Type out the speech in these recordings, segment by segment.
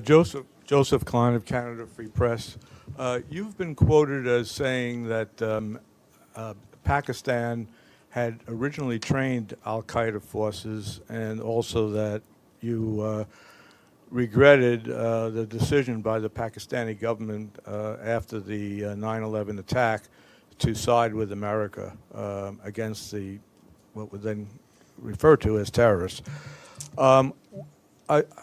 Joseph Klein of Canada Free Press. You've been quoted as saying that Pakistan had originally trained al-Qaeda forces, and also that you regretted the decision by the Pakistani government after the 9/11 attack to side with America against what was then referred to as terrorists.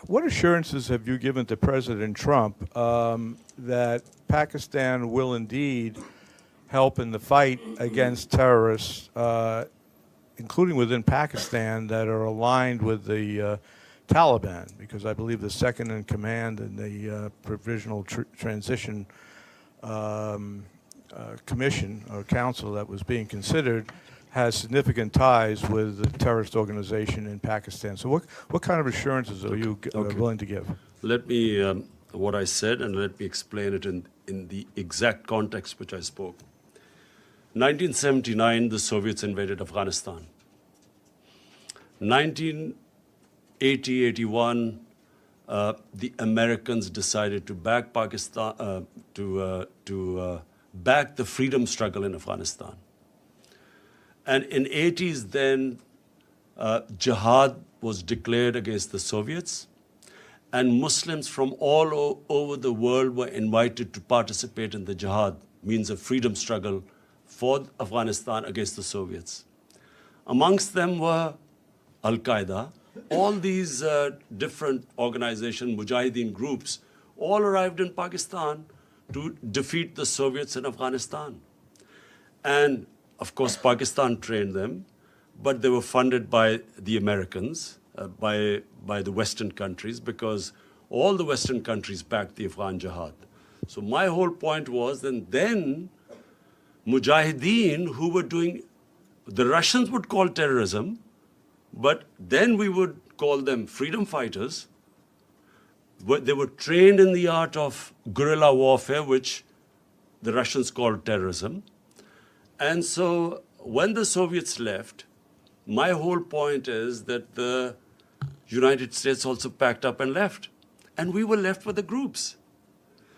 What assurances have you given to President Trump that Pakistan will indeed help in the fight against terrorists, including within Pakistan, that are aligned with the Taliban? Because I believe the second in command in the Provisional Transition Commission or Council that was being considered has significant ties with the terrorist organization in Pakistan. So what kind of assurances are you willing to give? Let me, what I said, and let me explain it in the exact context which I spoke. 1979, the Soviets invaded Afghanistan. 1980-81, the Americans decided to back Pakistan, back the freedom struggle in Afghanistan. And in 80s then, jihad was declared against the Soviets, and Muslims from all over the world were invited to participate in the jihad, means a freedom struggle for Afghanistan against the Soviets. Amongst them were Al-Qaeda. All these different organizations, Mujahideen groups, all arrived in Pakistan to defeat the Soviets in Afghanistan. And of course, Pakistan trained them, but they were funded by the Americans, by the Western countries, because all the Western countries backed the Afghan Jihad. So my whole point was that then Mujahideen, who were doing, the Russians would call terrorism, but then we would call them freedom fighters. They were trained in the art of guerrilla warfare, which the Russians called terrorism. And so when the Soviets left, my whole point is that the United States also packed up and left. And we were left with the groups.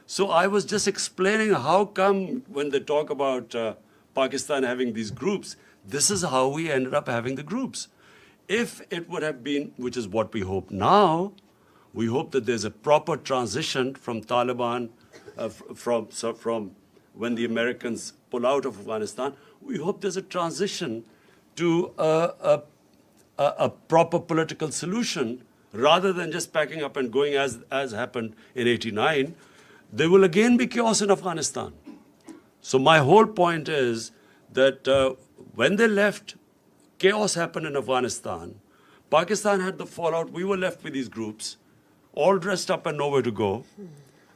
So I was just explaining how come when they talk about Pakistan having these groups, this is how we ended up having the groups. If it would have been, which is what we hope now, we hope that there's a proper transition from Taliban, from when the Americans pull out of Afghanistan, we hope there's a transition to a proper political solution rather than just packing up and going as happened in '89. There will again be chaos in Afghanistan. So my whole point is that when they left, chaos happened in Afghanistan. Pakistan had the fallout. We were left with these groups, all dressed up and nowhere to go.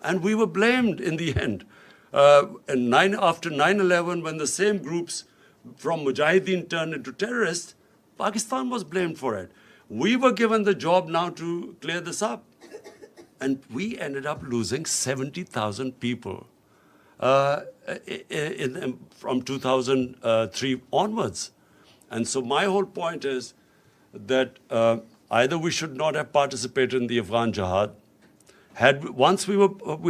And we were blamed in the end. After 9/11, when the same groups from Mujahideen turned into terrorists, Pakistan was blamed for it. We were given the job now to clear this up. And we ended up losing 70,000 people from 2003 onwards. And so my whole point is that either we should not have participated in the Afghan Jihad. Once we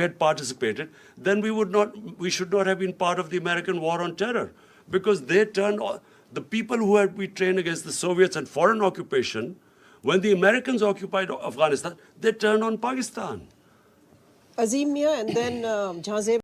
had participated, then we should not have been part of the American war on terror, because they turned the people who had been trained against the Soviets and foreign occupation. When the Americans occupied Afghanistan, they turned on Pakistan. Azim Mia and then Jhanzeb.